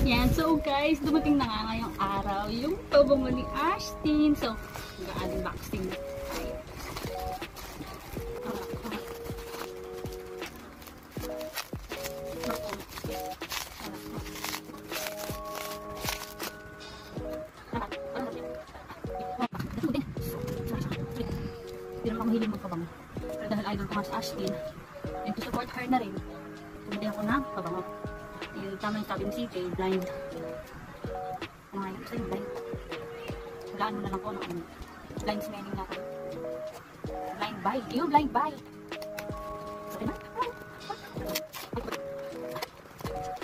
Yan, so guys, dumating na nga ngayong araw yung pabango ni Ashtin. So, mag-unboxing tayo. Hindi naman ako mahilig magpabango. Pero dahil idol ko nga si Ashtin, and to support her na rin, tumili ako ng pabango. Yung tama yung sabi ni CJ, blind. Mga yun sa'yo, blind. Walaan mo na lang po ng blind smelling natin. Blind buy. Yung blind buy. Sabi na?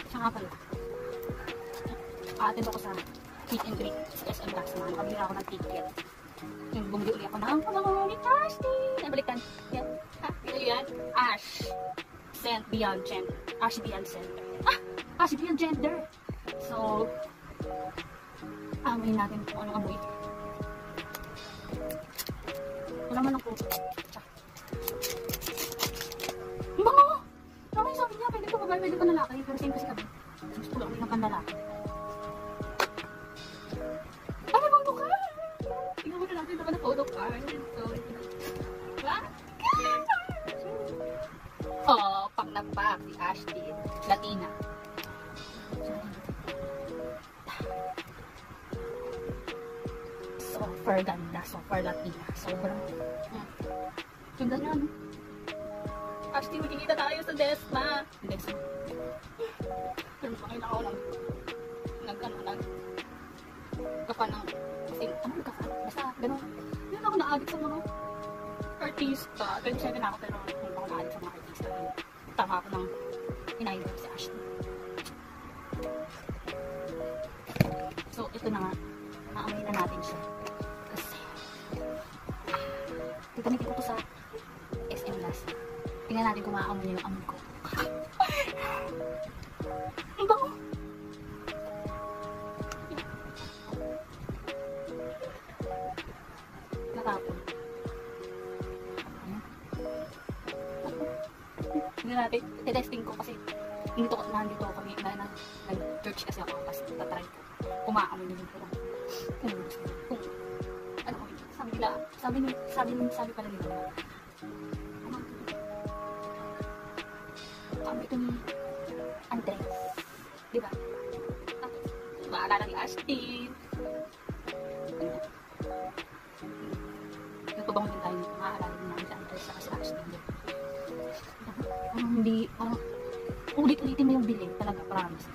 Siya nga pala. Aatin ako sa meet and greet sa SM Tax. Nakabira ako ng ticket. Yung bumili ulit ako ng pabango ni Ashtin. Nabalikan. Yan. Ha? Ito yan? Ash. Scent Beyond Gender. Ash Beyond Scent. Ash Beyond Gender. So, amoy natin kung anong amoy. Wala man ako. Ang bango! Okay, sabi niya, pwede pa babae, pwede pa lalaki. Pero same kasi kami. Gusto ko lang ng panlalaki. Ay, may photo card! Tingnan mo na natin ito ka na photo card. So, what? Oh, pang nagpak si Ashtin. Latina. Super ganda. Super Latina. Sobrang. Ganda niya, no? Ashtin, magkikita tayo sa Desma. Desma. Pero makina ako lang. Kapa ng. Ano yung kapa? Basta, gano'n. Yun ako na-addict sa mga artista. 27 na ako, pero hindi ako na-addict sa mga artista. Tama ako ng inaidol si Ashtin. So, ito na nga. Naamoy na natin siya. Kasi, gagamitin ko ito sa SM last. Tingnan natin kung maaamoy niya yung amoy ko. Ang bango! Natapon. Tingnan natin. I-testing ko kasi nandito kami nag-church kasi ako kasi tatry ko kung maaamoy nyo yung lang kung ano ko sabi pala nila ito ni Andres, diba? Maalala ni Ashtin nagpabango din tayo maalala din namin si Andres sa kasi Ashtin hindi parang ulit-ulitin mo yung bilhin talaga, promise.